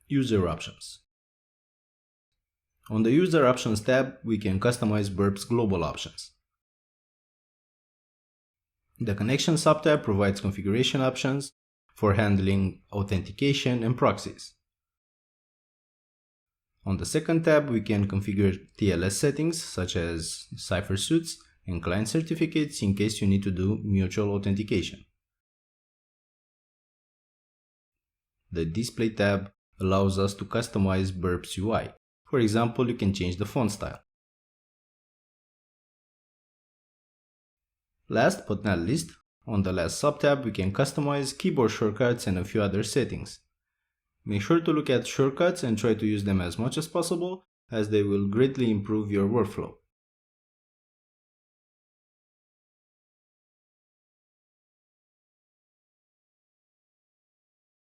User Options. On the User Options tab, we can customize Burp's global options. The Connection subtab provides configuration options for handling authentication and proxies. On the second tab, we can configure TLS settings such as cipher suites and client certificates in case you need to do mutual authentication. The Display tab allows us to customize Burp's UI. For example, you can change the font style. Last but not least, on the last subtab, we can customize keyboard shortcuts and a few other settings. Make sure to look at shortcuts and try to use them as much as possible, as they will greatly improve your workflow.